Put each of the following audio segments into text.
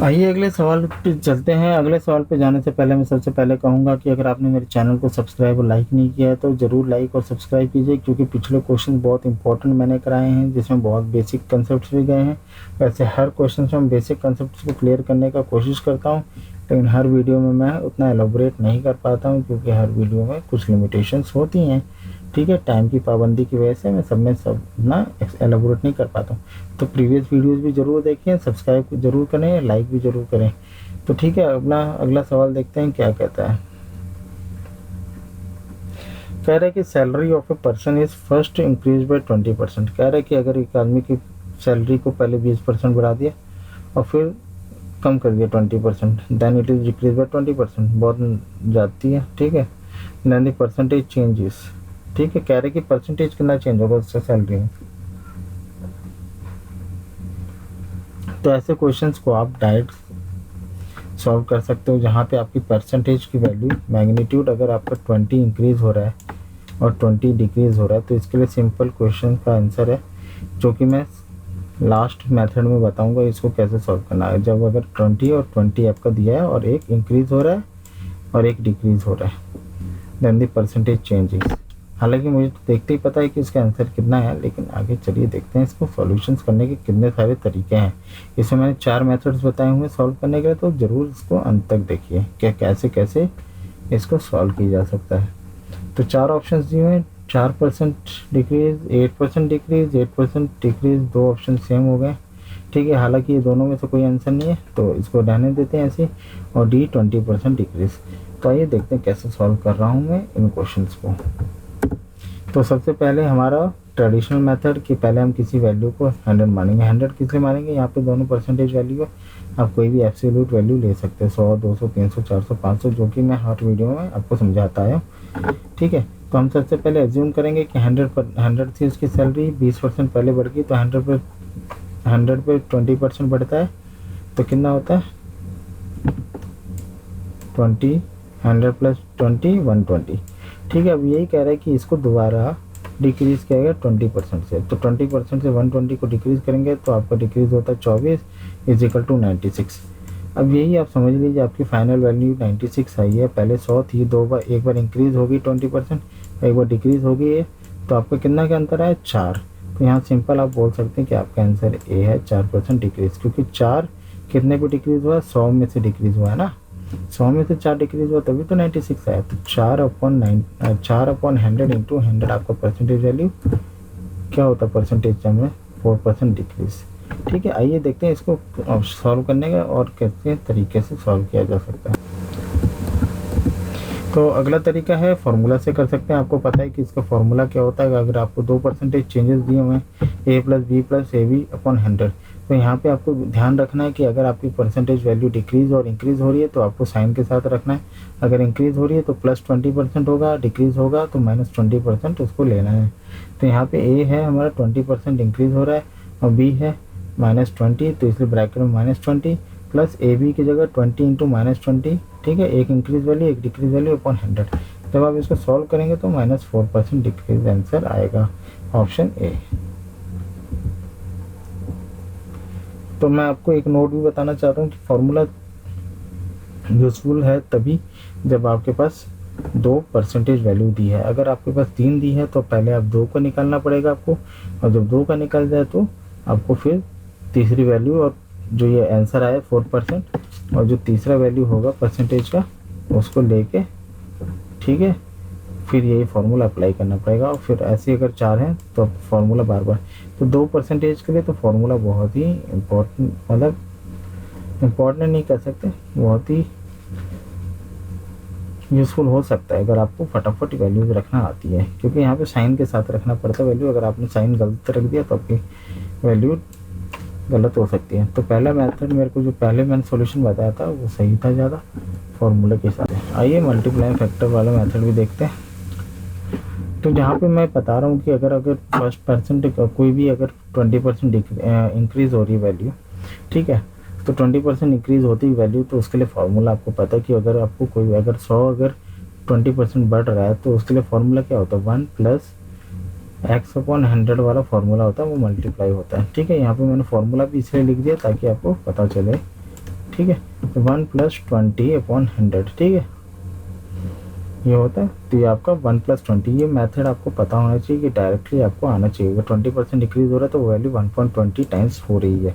आइए अगले सवाल पे चलते हैं। अगले सवाल पे जाने से पहले मैं सबसे पहले कहूँगा कि अगर आपने मेरे चैनल को सब्सक्राइब और लाइक नहीं किया है तो ज़रूर लाइक और सब्सक्राइब कीजिए, क्योंकि पिछले क्वेश्चन बहुत इंपॉर्टेंट मैंने कराए हैं जिसमें बहुत बेसिक कंसेप्ट्स भी गए हैं। वैसे हर क्वेश्चन से मैं बेसिक कंसेप्ट्स को क्लियर करने का कोशिश करता हूँ, लेकिन हर वीडियो में मैं उतना एलोबरेट नहीं कर पाता हूँ, क्योंकि हर वीडियो में कुछ लिमिटेशंस होती हैं। ठीक है, टाइम की पाबंदी की वजह से मैं सब में सब ना एलोबरेट नहीं कर पाता हूँ। तो प्रीवियस वीडियोस भी ज़रूर देखें, सब्सक्राइब ज़रूर करें, लाइक भी ज़रूर करें। तो ठीक है, अगला सवाल देखते हैं क्या कहता है। कह रहा है कि salary of a person is first increase by 20%। कह रहा है कि अगर एक आदमी की सैलरी को पहले 20% बढ़ा दिया और फिर कम कर दिया 20%, then it is decrease by 20%, बहुत जाती है। ठीक है, देन द परसेंटेज चेंजेस। ठीक है, कह रहे हैं कि परसेंटेज कितना चेंज होगा उससे सैलरी में। तो ऐसे क्वेश्चंस को आप डायरेक्ट सॉल्व कर सकते हो, जहाँ पे आपकी परसेंटेज की वैल्यू मैग्नीट्यूड अगर आपका 20 इंक्रीज हो रहा है और 20 डिक्रीज हो रहा है, तो इसके लिए सिंपल क्वेश्चन का आंसर है, जो कि मैं लास्ट मेथड में बताऊंगा इसको कैसे सॉल्व करना है। जब अगर 20 और 20 आपका दिया है और एक इंक्रीज हो रहा है और एक डिक्रीज हो रहा है, देन द परसेंटेज चेंजेस। हालांकि मुझे तो देखते ही पता है कि इसका आंसर कितना है, लेकिन आगे चलिए देखते हैं इसको सॉल्यूशंस करने के कितने सारे तरीके हैं। इसमें मैंने 4 मेथड्स बताए हुए सॉल्व करने के लिए, तो ज़रूर इसको अंत तक देखिए क्या कैसे कैसे इसको सॉल्व किया जा सकता है। तो 4 ऑप्शंस दिए हुए हैं, 4% decrease, 8% decrease, 8% decrease, 2 option same हो गए। ठीक है, हालांकि ये दोनों में से कोई आंसर नहीं है, तो इसको रहने देते हैं ऐसे। और डी 20% डिक्रीज। तो आइए देखते हैं कैसे सॉल्व कर रहा हूँ मैं इन क्वेश्चंस को। तो सबसे पहले हमारा ट्रेडिशनल मेथड कि पहले हम किसी वैल्यू को 100 मानेंगे। 100 किस लिए मानेंगे, यहाँ पे दोनों परसेंटेज वैल्यू है, आप कोई भी एब्सोल्यूट वैल्यू ले सकते हैं, 100, 200, 300, 400, 500, जो कि मैं हर वीडियो में आपको समझाता है। ठीक है, तो हम सबसे पहले एज्यूम करेंगे कि 100 थी उसकी सैलरी, 20% पहले बढ़ गई, तो 100 पे 20% बढ़ता है, तो कितना होता है 20, 100 प्लस 20, 120। ठीक है, अब यही कह रहा है कि इसको दोबारा डिक्रीज़ किया 20% से, तो 20% से 120 को डिक्रीज़ करेंगे तो आपका डिक्रीज़ होता है 24 इज इक्वल टू 96। अब यही आप समझ लीजिए आपकी फाइनल वैल्यू 96 आई है। पहले 100 थी, एक बार इंक्रीज़ होगी 20%, एक बार डिक्रीज़ हो गई है, तो आपका कितना का अंतर है 4। तो यहाँ सिंपल आप बोल सकते हैं कि आपका आंसर ए है, 4% डिक्रीज़, क्योंकि 4 कितने पे डिक्रीज़ हुआ है, 100 में से डिक्रीज़ हुआ है ना, 100 में से 4 डिक्रीज हुआ तभी तो 96 आया। तो 4/100 इंटू 100 आपका परसेंटेज वैल्यू क्या होता है परसेंटेज टर्म में, 4% डिक्रीज। ठीक है, आइए देखते हैं इसको सॉल्व करने का और कैसे तरीके से सॉल्व किया जा सकता है। तो अगला तरीका है फार्मूला से कर सकते हैं। आपको पता है कि इसका फार्मूला क्या होता है। अगर आपको 2 परसेंटेज चेंजेस दिए हुए हैं, A plus B plus A B upon 100, तो यहाँ पे आपको ध्यान रखना है कि अगर आपकी परसेंटेज वैल्यू डिक्रीज और इंक्रीज हो रही है तो आपको साइन के साथ रखना है। अगर इंक्रीज हो रही है तो प्लस 20% होगा, डिक्रीज होगा तो माइनस 20% उसको लेना है। तो यहाँ पे ए है हमारा 20% इंक्रीज हो रहा है और बी है -20, तो इसलिए ब्रैकेट में -20 प्लस ए बी की जगह 20 इंटू -20। ठीक है, एक इंक्रीज वैल्यू एक डिक्रीज वैल्यू अपॉन 100। जब आप इसको सॉल्व करेंगे तो -4% डिक्रीज आंसर आएगा, ऑप्शन ए। तो मैं आपको एक नोट भी बताना चाहता हूँ कि फॉर्मूला यूजफुल है तभी जब आपके पास 2 परसेंटेज वैल्यू दी है। अगर आपके पास 3 दी है तो पहले आप 2 को निकालना पड़ेगा आपको, और जब 2 का निकल जाए तो आपको फिर तीसरी वैल्यू और जो ये आंसर आया 4% और जो तीसरा वैल्यू होगा परसेंटेज का उसको लेके, ठीक है, फिर यही फार्मूला अप्लाई करना पड़ेगा। और फिर ऐसे अगर 4 हैं तो फार्मूला बार बार, तो 2 परसेंटेज के लिए तो फार्मूला बहुत ही इम्पोर्टेंट, मतलब इम्पोर्टेंट नहीं कर सकते, बहुत ही यूज़फुल हो सकता है अगर आपको फटाफट वैल्यूज रखना आती है, क्योंकि यहाँ पे साइन के साथ रखना पड़ता है वैल्यू। अगर आपने साइन गलत रख दिया तो आपकी वैल्यू गलत हो सकती है। तो पहला मेथड मेरे को जो पहले मैंने सॉल्यूशन बताया था वो सही था ज़्यादा फॉर्मूले के साथ। आइए मल्टीप्लाई फैक्टर वाला मेथड भी देखते हैं। तो जहाँ पे मैं बता रहा हूँ कि अगर फर्स्ट परसेंट कोई भी अगर 20% इंक्रीज़ हो रही है वैल्यू, ठीक है, तो 20% इंक्रीज़ होती है वैल्यू, तो उसके लिए फार्मूला आपको पता है कि अगर आपको कोई अगर 100 अगर 20% बढ़ रहा है तो उसके लिए फार्मूला क्या होता है, 1 प्लस x/100 वाला फार्मूला होता है, वो मल्टीप्लाई होता है। ठीक है, यहाँ पे मैंने फार्मूला भी इसलिए लिख दिया ताकि आपको पता चले। ठीक ठीक है। तो 1 + 20/100, ठीक है, ये होता है। तो ये आपका 1 + 20, ये मेथड आपको पता होना चाहिए कि डायरेक्टली आपको आना चाहिए। अगर 20% डिक्रीज हो रहा है तो वैल्यू 1.20 टाइम्स हो रही है।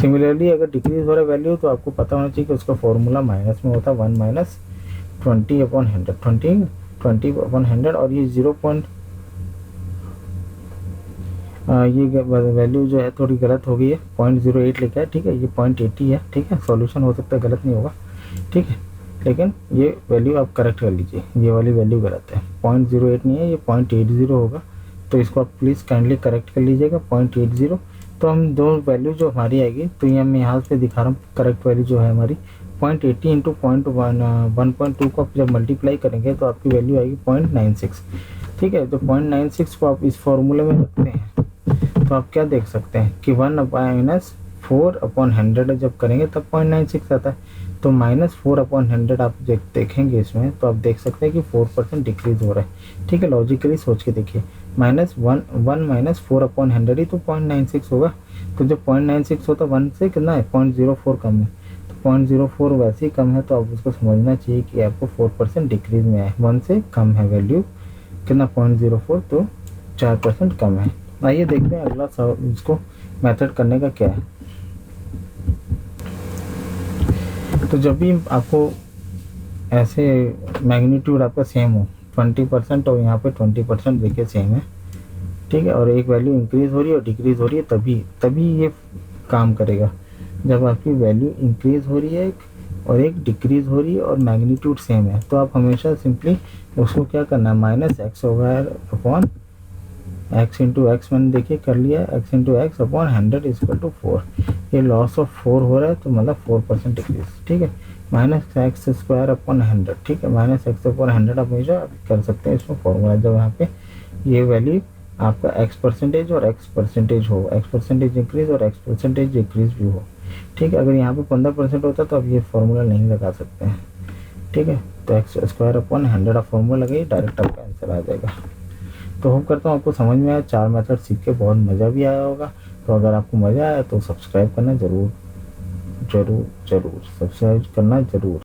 सिमिलरली अगर डिक्रीज हो रहा है वैल्यू तो आपको पता होना चाहिए कि उसका फॉर्मूला माइनस में होता है 1 - 20/100, 20/100, और ये ये वैल्यू जो है थोड़ी गलत हो गई है, 0.08 लिखा है, ठीक है, ये 0.80 है, ठीक है। सॉल्यूशन हो सकता है गलत नहीं होगा, ठीक है, लेकिन ये वैल्यू आप करेक्ट कर लीजिए, ये वाली वैल्यू गलत है, 0.08 नहीं है, ये 0.80 होगा। तो इसको आप प्लीज़ काइंडली करेक्ट कर लीजिएगा, 0.80। तो हम दो वैल्यू जो हमारी आएगी, तो ये मैं यहाँ पे दिखा रहा हूँ, करेक्ट वैल्यू जो है हमारी 0.80 इंटू 1.2 को आप जब मल्टीप्लाई करेंगे तो आपकी वैल्यू आएगी 0.96, ठीक है। तो 0.96 को आप इस फॉर्मूले में रखते हैं तो आप क्या देख सकते हैं कि 1 - 4/100 जब करेंगे तब 0.96 आता है। तो -4/100 आप देखेंगे इसमें, तो आप देख सकते हैं कि 4% डिक्रीज हो रहा है, ठीक है। लॉजिकली सोच के देखिए, -1 - 4/100 ही तो 0.96 होगा। तो जब 0.96 होता है 1 से कितना है, 0.04 कम है। तो 0.04 वैसे ही कम है, तो आप उसको समझना चाहिए कि आपको 4% डिक्रीज में है, 1 से कम है वैल्यू कितना, 0.04, तो 4% कम है। आइए देखते हैं अगला इसको मेथड करने का क्या है। तो जब भी आपको ऐसे मैग्नीट्यूड आपका सेम हो, 20% और यहाँ पे 20% देखिए सेम है, ठीक है, और एक वैल्यू इंक्रीज हो रही है और डिक्रीज हो रही है, तभी ये काम करेगा। जब आपकी वैल्यू इंक्रीज हो रही है और एक डिक्रीज हो रही है और मैग्नीट्यूड सेम है, तो आप हमेशा सिंपली उसको क्या करना है, -x होगा अपॉन x इंटू एक्स, मैंने देखिए कर लिया, x इंटू एक्स अपॉन 100 = 4। ये लॉस ऑफ 4 हो रहा है तो मतलब 4% डिक्रीज, ठीक है। -x² अपॉन 100, ठीक है, -x/100 आप हमेशा कर सकते हैं इसमें फॉर्मूला, जब यहाँ पे ये वैल्यू आपका x% और x% हो, x% इंक्रीज और x% डिक्रीज भी हो, ठीक है। अगर यहाँ पे 15% होता तो अब ये फॉर्मूला नहीं लगा सकते हैं, ठीक है। तो x² अपॉन 100 आप फॉर्मूला लगाइए, डायरेक्ट आपका आंसर आ जाएगा। तो होप करता हूँ आपको समझ में आया, 4 मेथड सीख के बहुत मज़ा भी आया होगा। तो अगर आपको मज़ा आया तो सब्सक्राइब करना ज़रूर सब्सक्राइब करना ज़रूर।